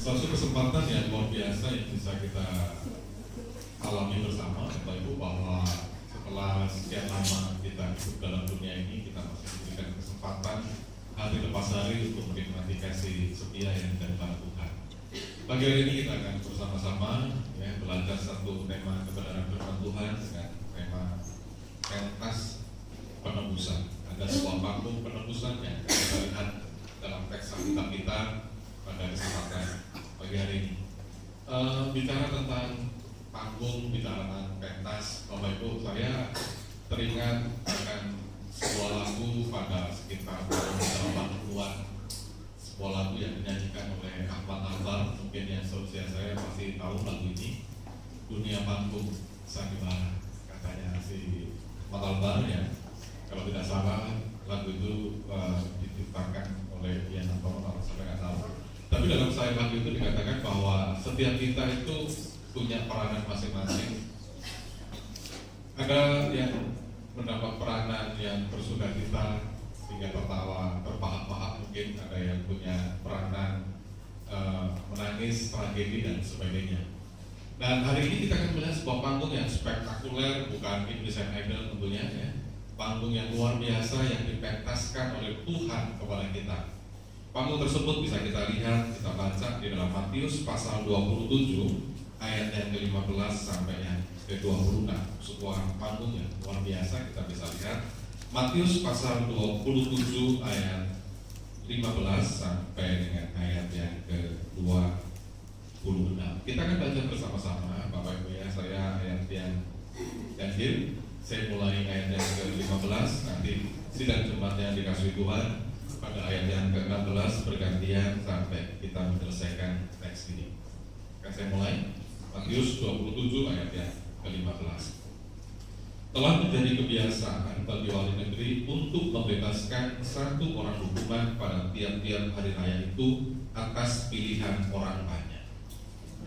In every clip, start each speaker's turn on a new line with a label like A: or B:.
A: Satu kesempatan yang luar biasa yang bisa kita alami bersama Bapak Ibu, bahwa setelah sekian lama kita hidup dalam dunia ini, kita masih diberikan kesempatan hari lepas hari untuk menikmati kasih setia yang diberikan Tuhan. Pagi hari ini kita akan bersama-sama belajar satu tema kebenaran firman Tuhan dengan tema pentas penebusan. Ada sebuah panggung penebusan yang kita lihat dalam teks Alkitab kita pada kesempatan pagi hari ini. Bicara tentang panggung, bicara tentang pentas, Bapak Ibu, saya teringat akan sebuah lagu pada sekitar tahun 80-an. Sebuah lagu yang dinyanyikan oleh Ahmad Albar, mungkin yang seusia saya pasti tahu lagu ini, Dunia Panggung Sandiwara. Katanya si Ahmad Albar ya, kalau tidak salah lagu itu diciptakan oleh Ian Anton, kalau sampai nggak tahu. Tapi dalam saya lagu itu dikatakan bahwa setiap kita itu punya peranan masing-masing. Ada yang mendapat peranan yang bersukacita sehingga tertawa, terbahak-bahak, mungkin ada yang punya peranan menangis, tragedi dan sebagainya. Dan hari ini kita akan melihat sebuah panggung yang spektakuler, bukan Indonesian Idol tentunya ya. Panggung yang luar biasa yang dipentaskan oleh Tuhan kepada kita. Panggung tersebut bisa kita lihat, kita baca di dalam Matius pasal 27 ayat yang ke-15 sampai yang ke-26. Sebuah panggung yang luar biasa kita bisa lihat. Matius pasal 27 ayat 15 sampai dengan ayat yang ke-26. Kita akan baca bersama-sama Bapak Ibu ya. Saya ayat yang ganjil. Saya mulai ayat yang ke-15, nanti sidang jemaat yang dikasihi Tuhan pada ayat yang ke-16 bergantian sampai kita menyelesaikan teks ini. Akan saya mulai Matius 27 ayat yang ke-15. Telah menjadi kebiasaan bagi wali negeri untuk membebaskan satu orang hukuman pada tiap-tiap hari raya itu atas pilihan orang banyak.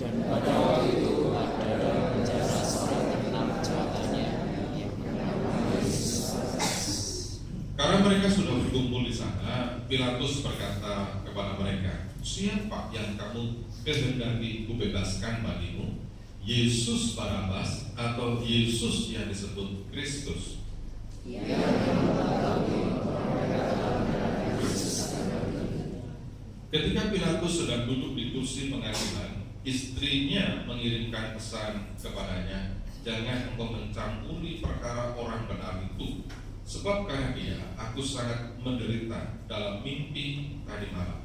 B: Dan pada waktu itu ada penjara seorang terkenal kejahatannya yang bernama Yesus.
A: Karena mereka sudah berkumpul di sana, Pilatus berkata kepada mereka, "Siapa yang kamu kehendaki kubebaskan bagimu? Yesus Barabas atau Yesus yang disebut Kristus?" Ketika Pilatus sedang duduk di kursi pengadilan, istrinya mengirimkan pesan kepadanya, "Jangan engkau mencampuri perkara orang benar itu, sebab karena dia aku sangat menderita dalam mimpi tadi malam."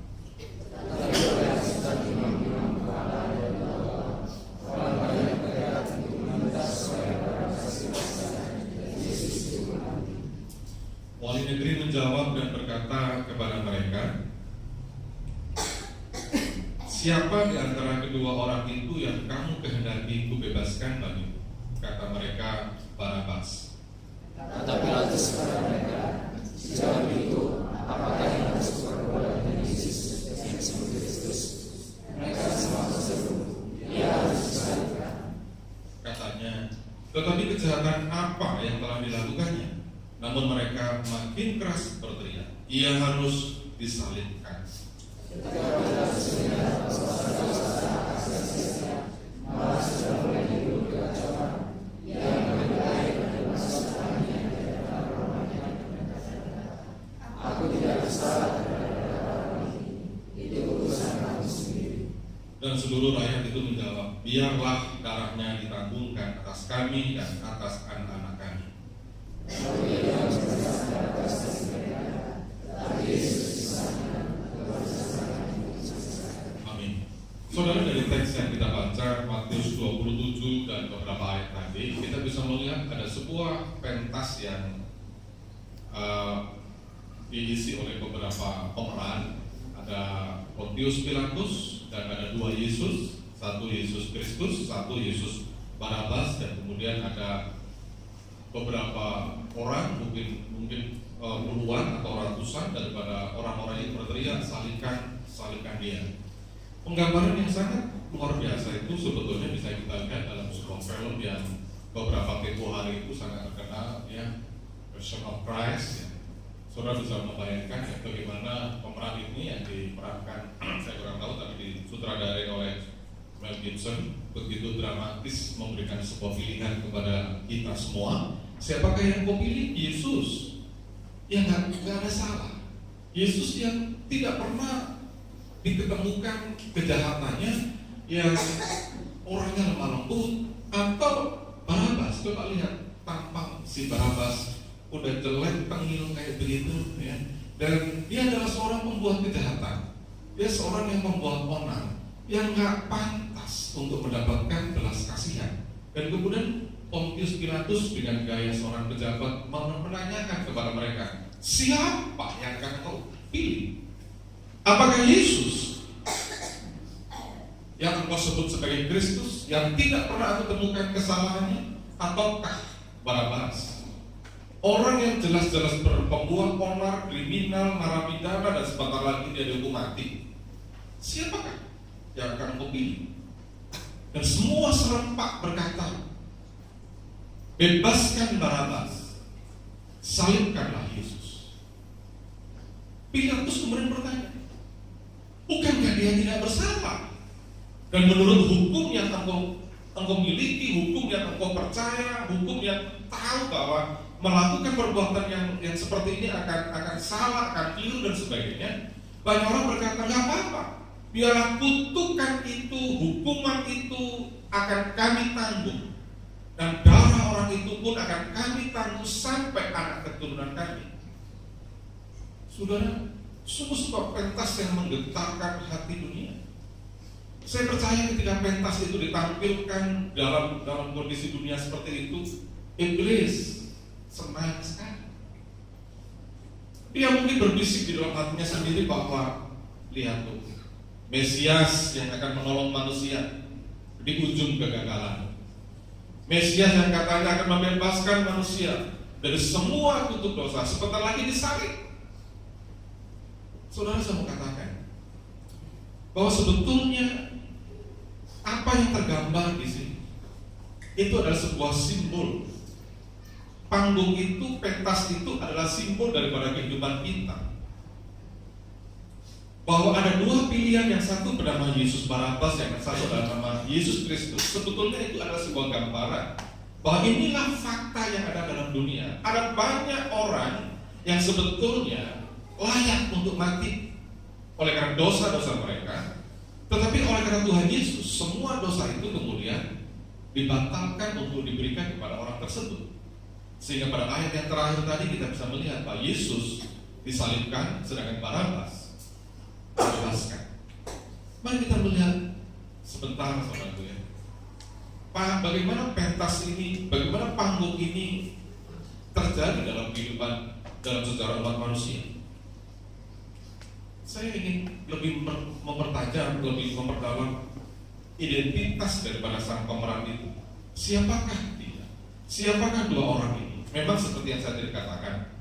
A: Wali negeri menjawab dan berkata kepada mereka, "Siapa di antara kedua orang itu yang kamu kehendaki kubebaskan bagimu?" Kata mereka, "Barabas."
B: Kata Pilatus kepada mereka, "Sejauh itu, apakah yang harus berbuat dengan Yesus yang disebut Kristus?" Mereka semua berseru, "Ia harus disalibkan."
A: Katanya, "Tetapi kejahatan apa yang telah dilakukannya?" Namun mereka makin keras berteriak, "Ia harus disalibkan." Dan seluruh rakyat itu menjawab, "Biarlah darahnya ditanggungkan atas kami dan atas anak-anak kami." Amin. Saudara, dari teks yang kita baca Matius 27 dan beberapa ayat tadi, kita bisa melihat ada sebuah pentas yang diisi oleh beberapa pemeran. Ada Pontius Pilatus dan ada dua Yesus, satu Yesus Kristus, satu Yesus Barabas, dan kemudian ada beberapa orang, mungkin puluhan atau ratusan daripada orang-orang yang berteriak, "Salibkan dia." Penggambaran yang sangat luar biasa itu sebetulnya bisa kita lihat dalam sebuah film yang beberapa tempoh hari itu sangat terkenal ya, Passion of Christ ya. Saudara bisa membayangkan ya, bagaimana pemeran ini yang diperankan, saya kurang tahu, tapi disutradarai Gibson begitu dramatis memberikan sebuah pilihan kepada kita semua. Siapakah yang kau pilih? Yesus. Ya nggak ada salah. Yesus yang tidak pernah diketemukan kejahatannya, yang orangnya lemah lembut, atau Barabas. Coba lihat tampang si Barabas, udah jelek, tengil kayak begitu ya. Dan dia adalah seorang pembuat kejahatan. Dia seorang yang membuat onar, yang gak pantas untuk mendapatkan belas kasihan. Dan kemudian Pontius Pilatus dengan gaya seorang pejabat menanyakan kepada mereka, siapa yang akan kau pilih? Apakah Yesus yang engkau sebut sebagai Kristus, yang tidak pernah aku temukan kesalahannya, ataukah Barabas, orang yang jelas-jelas berpembuat onar, kriminal, narapidana, dan sebentar lagi dia dihukum mati? Siapakah yang akan engkau pilih? Dan semua serempak berkata, bebaskan Barabas, salibkanlah Yesus. Pilatus kemudian bertanya, bukankah dia tidak bersalah? Dan menurut hukum yang engkau miliki, hukum yang engkau percaya, hukum yang tahu bahwa melakukan perbuatan yang seperti ini akan salah, akan keliru dan sebagainya, banyak orang berkata, nggak apa-apa, biarlah kutukan itu, hukuman itu akan kami tanggung, dan darah orang itu pun akan kami tanggung sampai anak keturunan kami. Saudara, sungguh sebuah pentas yang menggetarkan hati dunia. Saya percaya ketika pentas itu ditampilkan dalam kondisi dunia seperti itu, iblis senang sekali. Dia mungkin berbisik di dalam hatinya sendiri bahwa lihat tuh, Mesias yang akan menolong manusia di ujung kegagalan. Mesias yang katanya akan membebaskan manusia dari semua kutuk dosa, sebentar lagi disalib. Saudara, saya mau katakan bahwa sebetulnya apa yang tergambar di sini itu adalah sebuah simbol. Panggung itu, pentas itu adalah simbol daripada kehidupan kita. Bahwa ada dua pilihan, yang satu bernama Yesus Barabas, yang satu adalah nama Yesus Kristus. Sebetulnya itu adalah sebuah gambaran bahwa inilah fakta yang ada dalam dunia. Ada banyak orang yang sebetulnya layak untuk mati oleh karena dosa-dosa mereka, tetapi oleh karena Tuhan Yesus, semua dosa itu kemudian dibatalkan untuk diberikan kepada orang tersebut. Sehingga pada ayat yang terakhir tadi kita bisa melihat bahwa Yesus disalibkan, sedangkan Barabas dibebaskan. Mari kita melihat sebentar, saudaraku ya, bagaimana pentas ini, bagaimana panggung ini terjadi dalam kehidupan, dalam sejarah umat manusia. Saya ingin lebih mempertajam, lebih memperdalam identitas daripada sang pemeran itu. Siapakah dia? Siapakah dua orang ini? Memang seperti yang saya tadi katakan,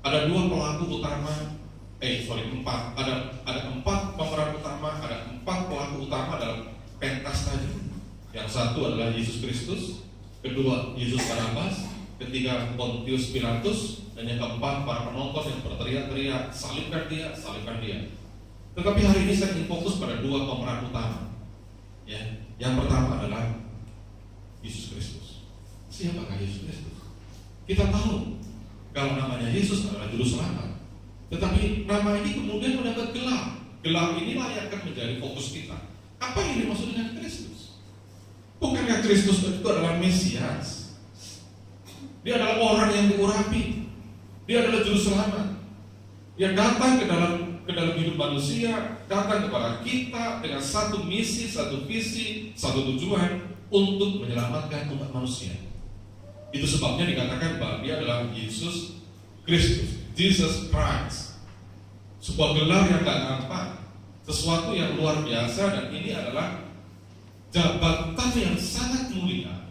A: ada dua pelaku utama, empat. Ada empat pemeran utama, ada empat pelaku utama dalam pentas tadi. Yang satu adalah Yesus Kristus, kedua Yesus Barabas, ketiga Pontius Pilatus, dan yang keempat para penonton yang berteriak-teriak, salibkan dia, salibkan dia. Tetapi hari ini saya ingin fokus pada dua pemeran utama. Ya, yang pertama adalah Yesus Kristus. Siapakah Yesus Kristus? Kita tahu kalau namanya Yesus adalah juru selamat. Tetapi nama ini kemudian mendapat gelar. Gelar inilah yang akan menjadi fokus kita. Apa yang dimaksud dengan Kristus? Bukankah Kristus itu adalah Mesias? Dia adalah orang yang diurapi. Dia adalah juru selamat. Dia datang ke dalam hidup manusia, datang kepada kita dengan satu misi, satu visi, satu tujuan untuk menyelamatkan umat manusia. Itu sebabnya dikatakan bahwa dia adalah Yesus Kristus, Jesus Christ. Sebuah gelar yang tak nampak, sesuatu yang luar biasa, dan ini adalah jabatan yang sangat mulia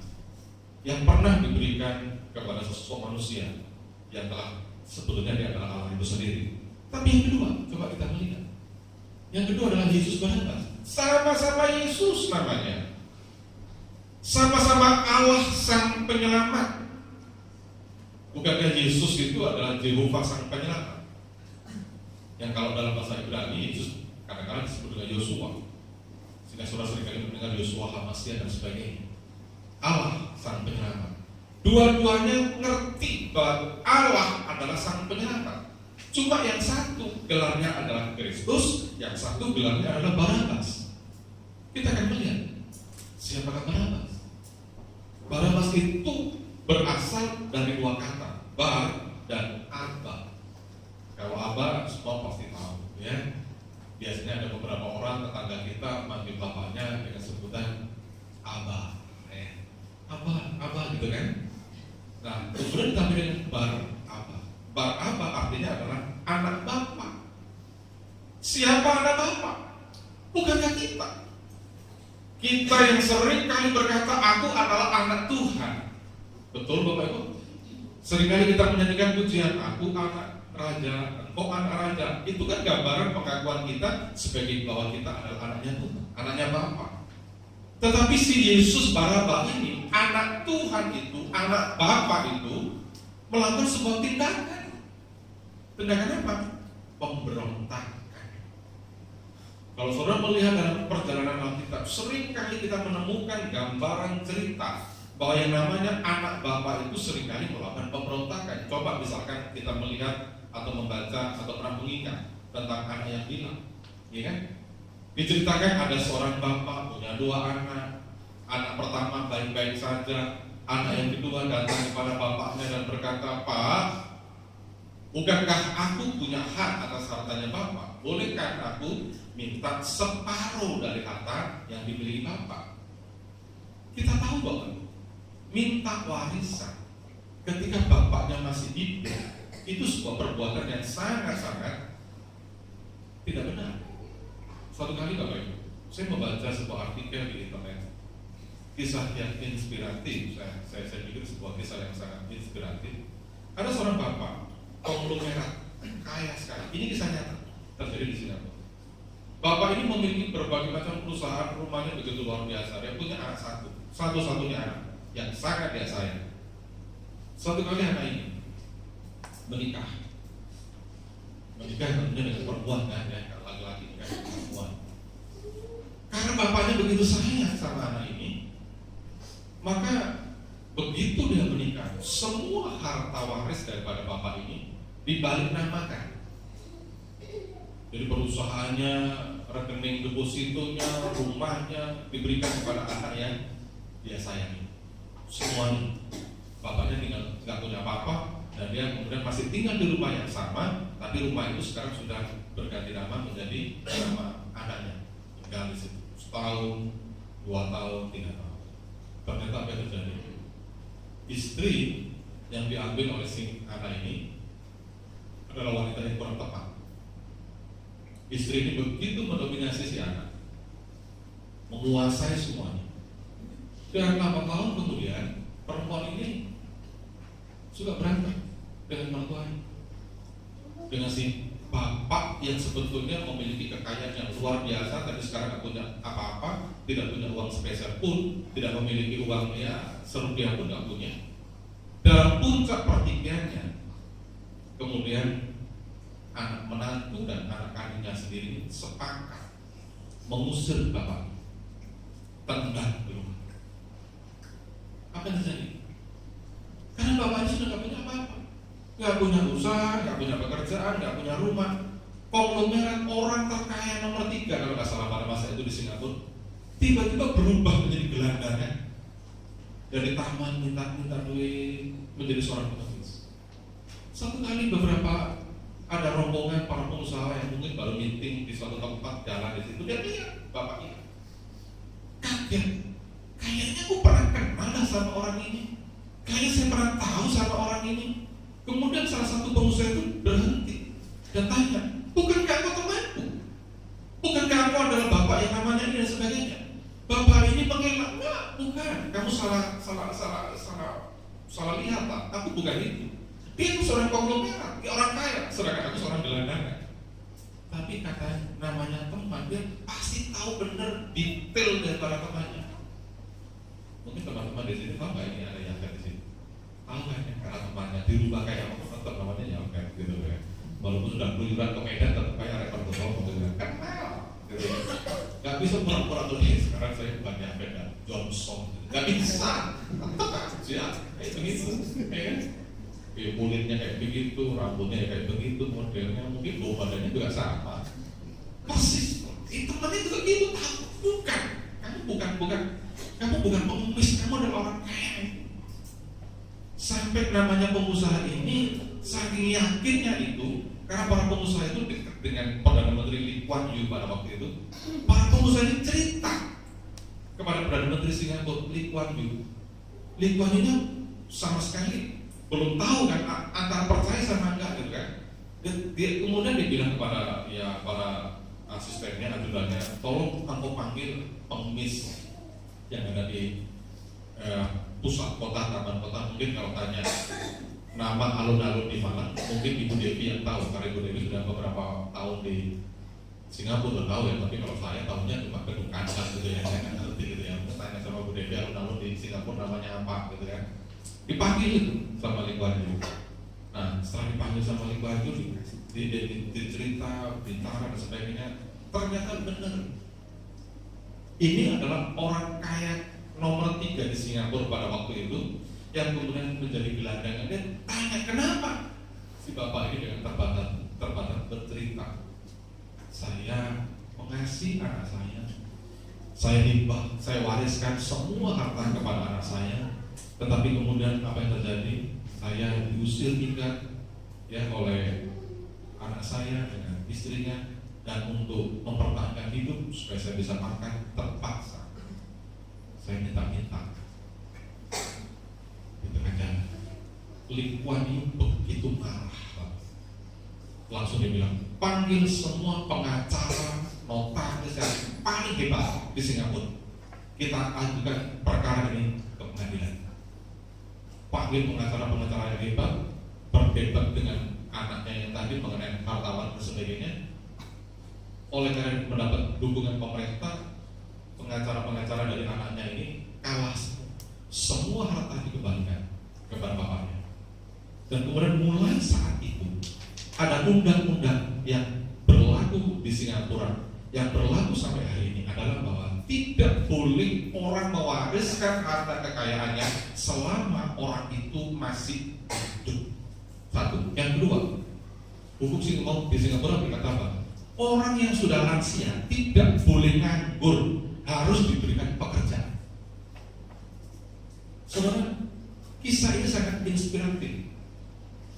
A: yang pernah diberikan kepada sosok manusia yang telah sebetulnya dia adalah Allah itu sendiri. Tapi yang kedua, coba kita melihat. Yang kedua adalah Yesus Barabas. Sama-sama Yesus namanya. Sama-sama Allah Sang Penyelamat. Bukankah Yesus itu adalah Jehovah Sang Penyelamat? Yang kalau dalam bahasa Ibrani, Yesus kadang-kadang disebut dengan Yosua. Sehingga saudara seringkali dengan Yosua, Hamasya dan sebagainya. Allah sang penyelamat. Dua-duanya ngerti bahwa Allah adalah sang penyelamat. Cuma yang satu gelarnya adalah Kristus, yang satu gelarnya adalah Barabas. Kita akan melihat siapakah Barabas. Barabas itu berasal dari dua kata, bar dan abba. Kalau abba semua pasti tahu, ya. Biasanya ada beberapa orang tetangga kita manggil bapaknya dengan sebutan abah, abah gitu kan. Nah, kemudian ditambah dengan bar abba. Bar abba artinya adalah anak bapak. Siapa anak bapak? Bukankah kita? Kita yang sering kali berkata, aku adalah anak Tuhan. Betul Bapak Ibu? Seringkali kita menyanyikan pujian, aku anak raja, engkau anak raja. Itu kan gambaran pengakuan kita sebagai bahwa kita adalah anaknya Tuhan, anaknya Bapa. Tetapi si Yesus Baraba ini, anak Tuhan itu, anak Bapa itu, melakukan sebuah tindakan. Tindakan apa? Pemberontakan. Kalau saudara melihat dalam perjalanan Alkitab, sering kali kita menemukan gambaran cerita bahwa yang namanya anak bapak itu seringkali melakukan pemberontakan. Coba misalkan kita melihat atau membaca atau pernah mengingat tentang anak yang hilang, ya kan? Diceritakan ada seorang bapak punya dua anak. Anak pertama baik-baik saja, anak yang kedua datang kepada bapaknya dan berkata, Pak, bukankah aku punya hak atas hartanya bapak? Bolehkah aku minta separuh dari harta yang dimiliki bapak? Kita tahu bahwa minta warisan ketika bapaknya masih hidup itu sebuah perbuatan yang sangat-sangat tidak benar. Suatu kali Bapak Ibu, saya membaca sebuah artikel di internet, kisah yang inspiratif. Saya pikir sebuah kisah yang sangat inspiratif. Ada seorang bapak konglomerat kaya sekali. Ini kisah nyata terjadi di Singapura. Bapak ini memiliki berbagai macam perusahaan, rumahnya begitu luar biasa. Dia punya anak satu-satunya anak yang sangat dia sayang. Suatu kali anak ini menikah kemudian dengan perempuan kan, ya, laki-laki kan, perempuan. Karena bapaknya begitu sayang sama anak ini, maka begitu dia menikah, semua harta waris daripada bapak ini dibalik namakan. Jadi perusahaannya, rekening depositonya, rumahnya diberikan kepada anak yang dia sayangi. Semuanya. Bapaknya tinggal nggak punya apa-apa dan dia kemudian masih tinggal di rumah yang sama, tapi rumah itu sekarang sudah berganti nama menjadi nama anaknya. Tinggal di situ setahun, 2 tahun, 3 tahun. Ternyata apa yang terjadi? Istri yang diambil oleh si anak ini adalah wanita yang kurang tepat. Istri ini begitu mendominasi si anak, menguasai semuanya. Dan 8 tahun kemudian perempuan ini suka berantem dengan mertuanya, dengan si bapak yang sebetulnya memiliki kekayaan yang luar biasa, tapi sekarang tidak punya apa-apa, tidak punya uang spesial pun, tidak memiliki uang ya serupiah pun tidak punya. Dalam puncak pertikaiannya, kemudian anak menantu dan anak kandungnya sendiri sepakat mengusir bapak, tendang di rumah. Apa yang terjadi? Karena bapaknya sudah nggak punya apa-apa, nggak punya usaha, nggak punya pekerjaan, nggak punya rumah. Konglomerat orang terkaya nomor 3 kalau nggak salah pada masa itu di Singapura, tiba-tiba berubah menjadi gelandangan. Dari taman minta duit menjadi seorang pengemis. Satu kali beberapa ada rombongan para pengusaha yang mungkin baru meeting di suatu tempat jalan di situ, dia lihat bapaknya, kaget. Kayaknya aku pernah kenal sama orang ini. Kayaknya saya pernah tahu sama orang ini. Kemudian salah satu pengusaha itu berhenti dan tanya, bukankah aku temanku? Bukankah aku adalah bapak yang namanya ini dan sebagainya? Bapak ini mengelak, enggak, bukan. Kamu salah lihat lah. Aku bukan itu. Dia itu seorang konglomerat, dia orang kaya, sedangkan aku seorang gelandangan. Tapi kata namanya teman, dia pasti tahu benar detail daripada temannya. Mungkin teman-teman di sini tahu nggak ini ada yang di sini? Tahu kan ya, karena temannya dirubah kayak apa? Tetap namanya Yangkat gitu kan. Walaupun sudah keluyuran ke Medan, tetap kayak rekor betul gitu kan. Kenal, gitu. Nggak Nggak bisa pura-pura tuh, sekarang saya bukan Yahweh dan Johnson. Nggak bisa. Ya, kayak begitu. Ya kan? Kulitnya kayak begitu, rambutnya kayak begitu, modelnya mungkin bau badannya juga sama. Persis. Temannya juga gitu. Bukan. Kamu bukan pengemis, kamu adalah orang kaya. Sampai namanya pengusaha ini saking yakinnya itu, karena para pengusaha itu dekat dengan Perdana Menteri Lee Kuan Yew pada waktu itu. Para pengusaha ini cerita kepada Perdana Menteri Singapura Lee Kuan Yew. Lee Kuan Yew sama sekali belum tahu kan antara percaya sama enggak gitu kan. Dia kemudian dia bilang kepada para asistennya, ajudannya, tolong kamu panggil pengemis yang ada di pusat kota, taman kota. Mungkin kalau tanya nama alun-alun di mana, mungkin Ibu Devi yang tahu, karena Ibu Devi sudah beberapa tahun di Singapura tahu ya. Tapi kalau saya tahunya cuma Gedung Kancah gitu ya, saya nggak ngerti gitu ya. Tanya sama Bu Devi alun-alun di Singapura namanya apa gitu kan. Dipanggil itu sama Lee Kuan Yew. Nah, setelah dipanggil sama Lee Kuan Yew, dicerita, bicara dan sebagainya, ternyata benar. Ini adalah orang kaya nomor 3 di Singapura pada waktu itu, yang kemudian menjadi gelandangan. Dia tanya kenapa si bapak ini dengan terbatas bercerita, saya mengasihi anak saya hibah, saya wariskan semua harta kepada anak saya. Tetapi kemudian apa yang terjadi? Saya diusir hingga oleh anak saya dengan istrinya, dan untuk mempertahankan hidup supaya saya bisa makan terpaksa saya minta-minta. Itu kan Lee Kuan Yew begitu marah. Langsung dia bilang, panggil semua pengacara, notaris yang paling hebat di Singapura. Kita ajukan perkara ini ke pengadilan. Panggil pengacara-pengacara yang hebat, berdebat dengan anaknya yang tadi mengenai hartawan dan sebagainya. Oleh karena mendapat dukungan pemerintah, pengacara-pengacara dari anaknya ini kalah. Semua harta dikembalikan kepada bapaknya. Dan kemudian mulai saat itu ada undang-undang yang berlaku di Singapura, yang berlaku sampai hari ini adalah bahwa tidak boleh orang mewariskan harta kekayaannya selama orang itu masih hidup. Satu. Yang kedua, hukum di Singapura berkata apa? Orang yang sudah lansia tidak boleh nganggur, harus diberikan pekerjaan. Saudara, kisah ini sangat inspiratif.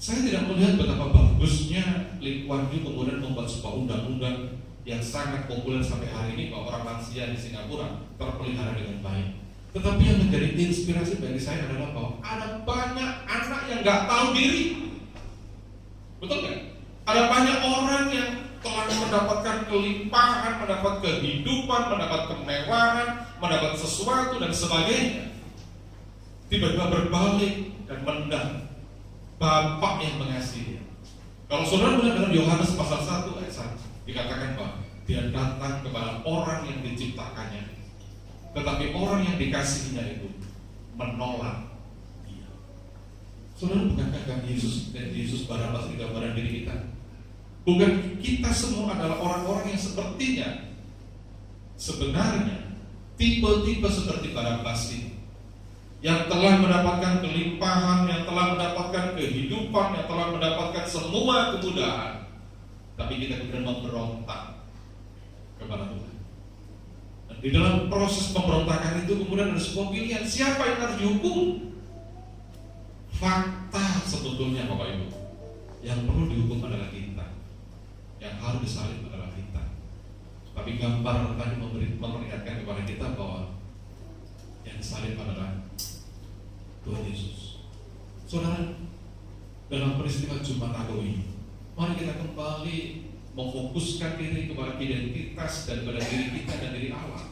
A: Saya tidak melihat betapa bagusnya Lee Kuan Yew kemudian membuat sebuah undang-undang yang sangat populer sampai hari ini, bahwa orang lansia di Singapura terpelihara dengan baik. Tetapi yang menjadi inspirasi bagi saya adalah bahwa ada banyak anak yang nggak tahu diri. Betul nggak? Ada banyak orang yang telah mendapatkan kelimpahan, mendapat kehidupan, mendapat kemewahan, mendapat sesuatu dan sebagainya. Tiba-tiba berbalik dan mendam Bapak yang mengasihi. Kalau saudara melihat dalam Yohanes pasal 1 ayat 1, dikatakan bahwa dia datang kepada orang yang diciptakannya, tetapi orang yang dikasihinya itu menolak dia. Saudara, bukankah kan Yesus dan Yesus Barabas di gambaran diri kita? Bukan kita semua adalah orang-orang yang sepertinya sebenarnya tipe-tipe seperti Barabas ini, yang telah mendapatkan kelimpahan, yang telah mendapatkan kehidupan, yang telah mendapatkan semua kemudahan, tapi kita kemudian memberontak kepada Tuhan. Dan di dalam proses pemberontakan itu kemudian ada sebuah pilihan, siapa yang harus dihukum? Fakta sebetulnya Bapak Ibu, yang perlu dihukum adalah kita, yang harus disalib adalah kita. Tapi gambar tadi memperlihatkan kepada kita bahwa yang disalib adalah Tuhan Yesus. Saudara, dalam peristiwa Jumat Agung ini, mari kita kembali memfokuskan diri kepada identitas daripada diri kita dan diri Allah,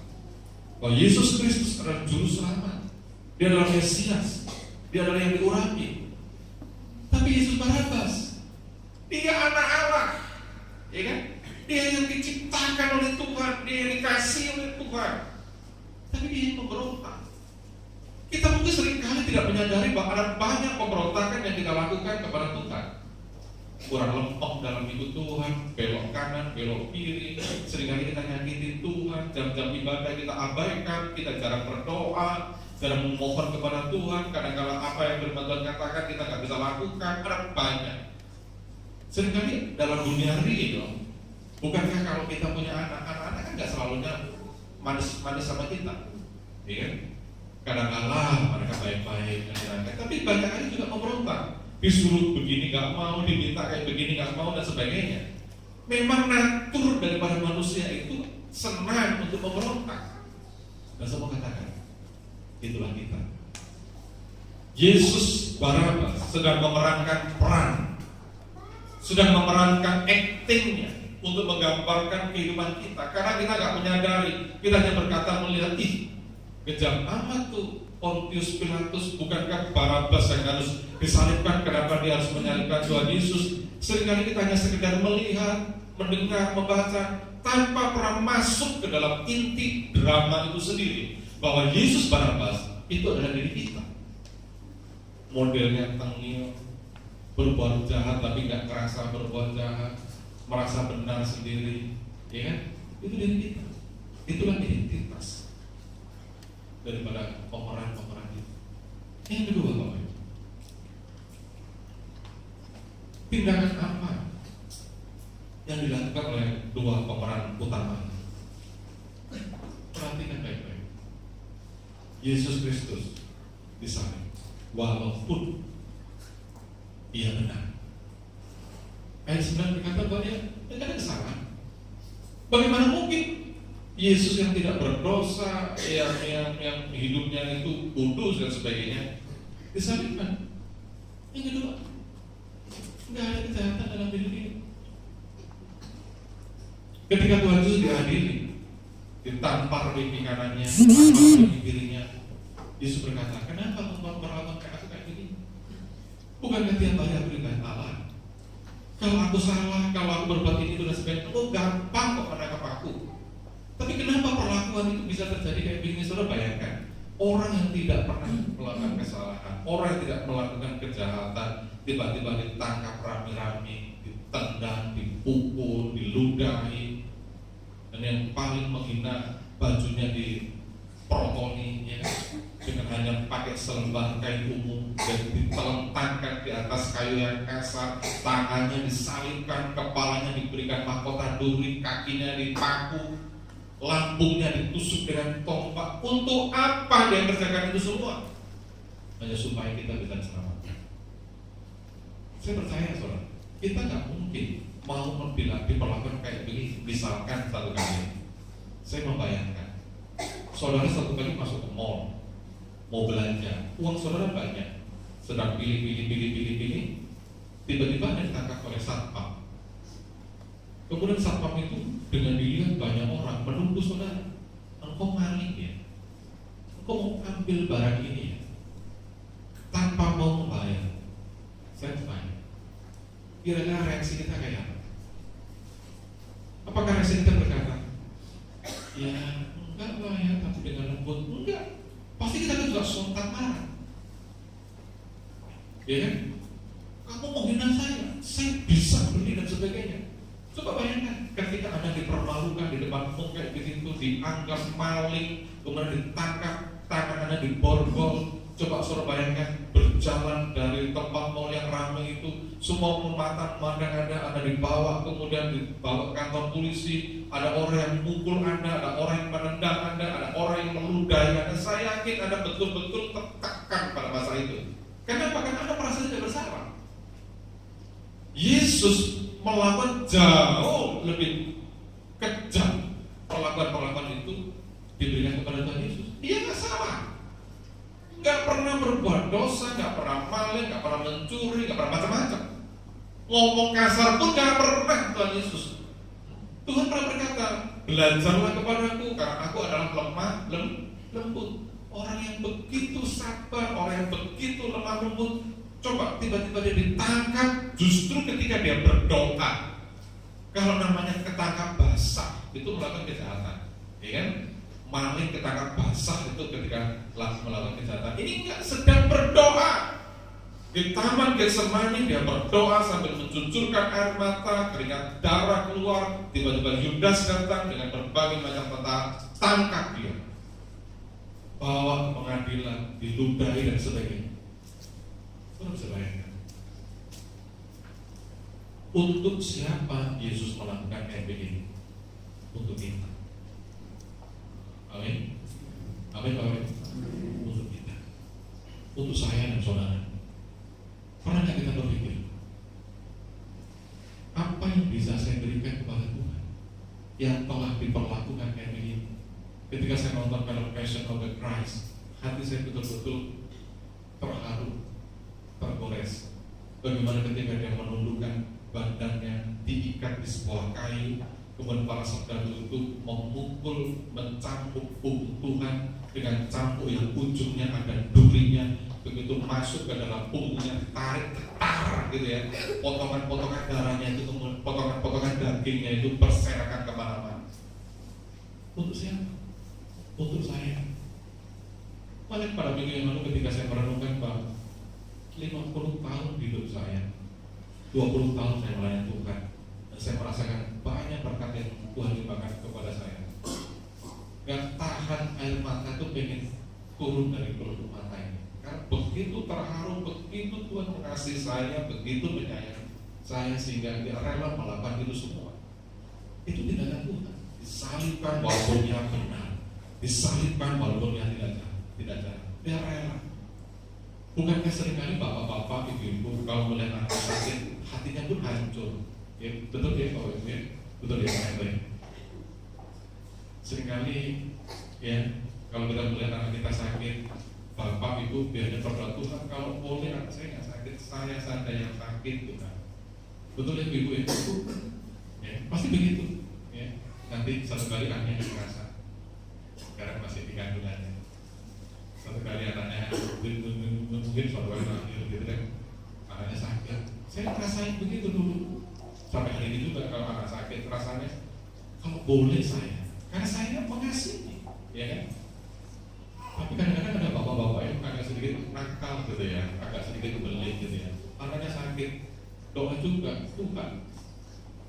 A: bahwa Yesus Kristus adalah juru selamat, dia adalah Mesias, dia adalah yang diurapi. Tapi Yesus Barabas, dia anak Allah, ya kan? Dia yang diciptakan oleh Tuhan, dia yang dikasih oleh Tuhan, tapi dia yang memberontak. Kita mungkin seringkali tidak menyadari bahwa ada banyak pemberontakan yang kita lakukan kepada Tuhan. kurang lempeng dalam hidup Tuhan, belok kanan, belok kiri, seringkali kita nyakiti Tuhan, jam-jam ibadah kita abaikan, kita jarang berdoa, jarang memohon kepada Tuhan, kadang-kadang apa yang firman Tuhan katakan kita nggak bisa lakukan, ada banyak. Seringkali dalam dunia real, bukankah kalau kita punya anak-anak kan nggak selalunya manis-manis sama kita, ya kan? Kadang-kadang mereka baik-baik, tapi banyak kali juga memberontak. Disuruh begini gak mau, diminta kayak begini gak mau, dan sebagainya. Memang natur daripada manusia itu senang untuk memberontak. Dan saya mau katakan, itulah kita. Yesus Barabas sedang memerankan peran, sedang memerankan aktingnya untuk menggambarkan kehidupan kita. Karena kita gak menyadari, kita hanya berkata melihat, ih, kejam amat tuh Pontius Pilatus, bukankah Barabas yang harus disalibkan? Kenapa dia harus menyalibkan Tuhan Yesus? Seringkali kita hanya sekedar melihat, mendengar, membaca, tanpa pernah masuk ke dalam inti drama itu sendiri, bahwa Yesus Barabas itu adalah diri kita. Modelnya tengil, berbuat jahat tapi nggak merasa berbuat jahat, merasa benar sendiri, ya kan? Itu diri kita. Itulah identitas daripada pemeran-pemeran itu. Yang kedua, Bapak, tindakan apa yang dilakukan oleh dua pemeran utama? Perhatikan baik-baik. Yesus Kristus disalib, walaupun ia benar. Ayat 9 berkata bahwa dia tidak ada kesalahan. Bagaimana mungkin Yesus yang tidak berdosa, yang hidupnya itu kudus dan sebagainya, disalibkan? Yang kedua, nggak ada kejahatan dalam hidup ini. Ketika Tuhan Yesus diadili, ditampar di kanannya, di kirinya, Yesus berkata, kenapa memperlakukan aku kayak gini? Bukankah tiap hari aku dikatakan Allah? Kalau aku salah, kalau aku berbuat ini dan sebagainya, aku gampang kok menangkap aku. Tapi kenapa perlakuan itu bisa terjadi kayak begini? Saudara bayangkan, orang yang tidak pernah melakukan kesalahan, orang yang tidak melakukan kejahatan, tiba-tiba ditangkap rame-rame, ditendang, dipukul, diludahi, dan yang paling menghina, bajunya diprotoni, ya, dengan hanya pakai selembar kain umum dan ditelentangkan di atas kayu yang kasar, tangannya disalibkan, kepalanya diberikan mahkota duri, kakinya dipaku, lambungnya ditusuk dengan tombak. Untuk apa dia kerjakan itu semua? Hanya supaya kita bisa selamat. Saya percaya, saudara, kita nggak mungkin mau diperlakukan kayak begini. Misalkan satu kali, saya membayangkan, saudara satu kali masuk ke mall, mau belanja, uang saudara banyak, sedang pilih, tiba-tiba ada ditangkap oleh satpam. Kemudian satpam itu dengan dilihat banyak orang menuduh saudara, engkau maling ya, engkau mau ambil barang ini ya, tanpa mau membayar. Saya tanya, kira-kira reaksi kita kayak apa? Apakah reaksi kita berkata, ya enggak lah ya, tapi dengan lembut? Enggak, pasti kita juga sontak marah, ya kan? Kamu mau hina saya bisa beli dan sebagainya. Coba bayangkan ketika Anda dipermalukan di depan umum kayak begitu, dianggap maling, kemudian ditangkap, tangan Anda diborgol. Coba saudara bayangkan berjalan dari tempat mall yang ramai itu, semua memandang Anda dibawa, kemudian dibawa ke kantor polisi, ada orang yang memukul Anda, ada orang yang menendang Anda, ada orang yang meludahi Anda. Saya yakin Anda betul-betul tertekan pada masa itu. Kenapa? Karena Anda merasa tidak bersalah. Yesus melakukan jauh lebih kejam. Perlakuan itu diberikan kepada Tuhan Yesus. Dia nggak salah, nggak pernah berbuat dosa, nggak pernah maling, nggak pernah mencuri, nggak pernah macam-macam. Ngomong kasar pun nggak pernah Tuhan Yesus. Tuhan pernah berkata, belajarlah kepadaku karena aku adalah lemah lembut. Orang yang begitu sabar, orang yang begitu lemah lembut, coba tiba-tiba dia ditangkap justru ketika dia berdoa. Kalau namanya ketangkap basah itu melakukan kejahatan, ya kan? Maling ketangkap basah itu ketika langsung melakukan kejahatan. Ini enggak, sedang berdoa. Di taman Getsemani dia berdoa sambil mencucurkan air mata, keringat darah keluar. Tiba-tiba Yudas datang dengan berbagai macam tentara, tangkap dia, bawa ke pengadilan, diludahi dan sebagainya. Saudara bisa bayangkan, untuk siapa Yesus melakukan kayak begini? Untuk kita. Amin. Amin, amin. Untuk kita, untuk saya dan saudara. Pernah nggak kita berpikir, apa yang bisa saya berikan kepada Tuhan yang telah diperlakukan kayak begini? Ketika saya nonton film Passion of the Christ, hati saya betul-betul terharu, tergores. Bagaimana ketika dia menundukkan badannya, diikat di sebuah kayu, kemudian para saudara itu memukul, mencambuk tubuh Tuhan dengan cambuk yang ujungnya ada durinya. Begitu masuk ke dalam punggungnya, tarik tetar gitu ya, potongan-potongan darahnya itu, potongan-potongan dagingnya itu berserakan kemana-mana. Untuk siapa? Untuk saya. Banyak pada minggu yang lalu ketika saya merenungkan bahwa 50 tahun hidup saya, 20 tahun saya melayani Tuhan, dan saya merasakan banyak berkat yang Tuhan limpahkan kepada saya. Gak tahan air mata itu pengen turun dari pelupuk mata ini. Begitu terharu, begitu Tuhan mengasihi saya, begitu menyayangi saya sehingga dia rela melakukan itu semua. Itu tindakan Tuhan. Disalibkan walaupun dia benar, disalibkan walaupun dia tidak jahat. Dia rela. Bukankah seringkali bapak-bapak, ibu-ibu kalau melihat anak sakit, hatinya pun hancur. Ya, betul ya kalau itu ya, betul ya Pak Hendra. Seringkali ya kalau kita melihat anak kita sakit, bapak ibu biasanya berdoa, Tuhan kalau boleh anak saya nggak sakit, saya saja yang sakit Tuhan. Betul ya ibu ya? Ya pasti begitu. Ya nanti satu kali anaknya merasa, sekarang masih di kandungannya. Satu kali anaknya mungkin suatu kali lahir gitu kan, anaknya sakit. Saya ngerasain begitu dulu. Sampai hari ini juga kalau anak sakit rasanya, kalau boleh saya, karena saya mengasihi, ya kan? Tapi kadang-kadang ada bapak-bapak yang agak sedikit nakal gitu ya, agak sedikit kebelit gitu ya. Anaknya sakit, doa juga, Tuhan,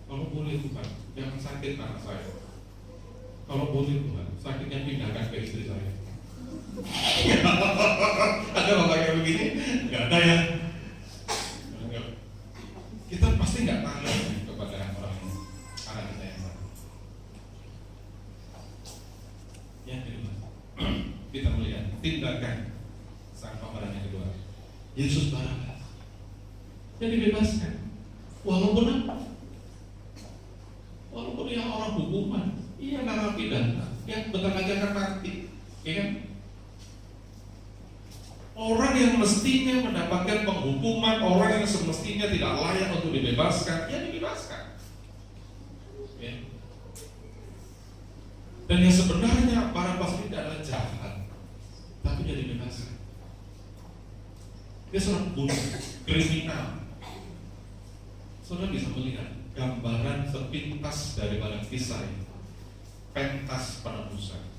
A: kalau boleh Tuhan, jangan sakit anak saya. Kalau boleh Tuhan, sakitnya pindahkan ke istri saya. Ada bapak yang begini? Nggak ada ya. Kita pasti nggak tanya kepada orang anak kita yang sakit. Yang kedua, kita melihat tindakan sang pemeran yang kedua, Yesus Barabas, yang dibebaskan walaupun apa? Walaupun dia orang hukuman, ia narapidana yang bentar lagi akan mati, ya kan? Orang yang mestinya mendapatkan penghukuman, orang yang semestinya tidak layak untuk dibebaskan, ya dibebaskan. Ya. Dan yang sebenarnya Barabas ini adalah jahat, tapi dia dibebaskan. Dia seorang bunuh, kriminal. Saudara bisa melihat gambaran sepintas daripada kisah ini, pentas penebusan.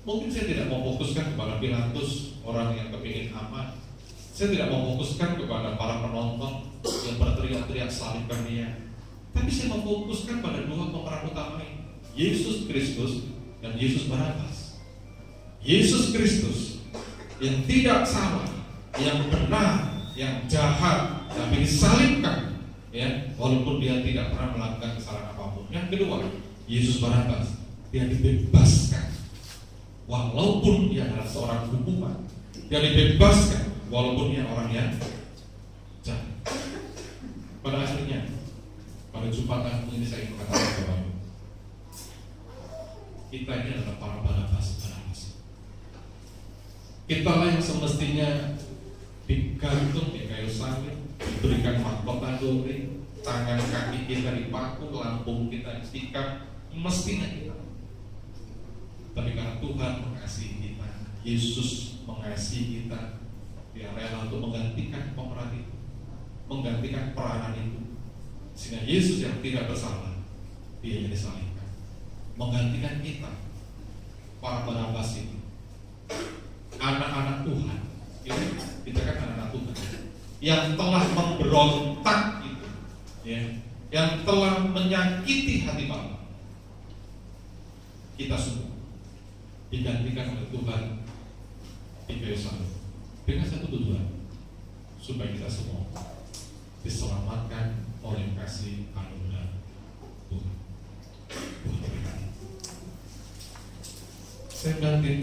A: Mungkin saya tidak mau fokuskan kepada Pilatus, orang yang kepingin aman. Saya tidak mau fokuskan kepada para penonton yang berteriak-teriak salibkan dia. Tapi saya mau fokuskan pada dua pemeran utama ini, Yesus Kristus dan Yesus Barabas. Yesus Kristus yang tidak salah, yang benar, yang jahat, tapi disalibkan, ya, walaupun dia tidak pernah melakukan kesalahan apapun. Yang kedua, Yesus Barabas, dia dibebaskan walaupun dia adalah seorang hukuman. Dia dibebaskan walaupun dia orang yang jahat. Pada akhirnya, pada Jumat Agung ini saya ingin mengatakan kepada kita ini adalah para Barabas. Kita lah yang semestinya digantung di kayu salib, diberikan mahkota duri, tangan kaki kita dipaku, lambung kita ditikam, mestinya kita. Tapi karena Tuhan mengasihi kita, Yesus mengasihi kita, dia rela untuk menggantikan pemeran itu, menggantikan peranan itu, sehingga Yesus yang tidak bersalah, dia yang disalibkan, menggantikan kita, para Barabas itu, anak-anak Tuhan. Ini kita kan anak-anak Tuhan yang telah memberontak itu, ya, yang telah menyakiti hati Bapa, kita semua digantikan oleh Tuhan di kayu salib dengan satu tujuan, supaya kita semua diselamatkan oleh kasih anugerah Tuhan. Saya berarti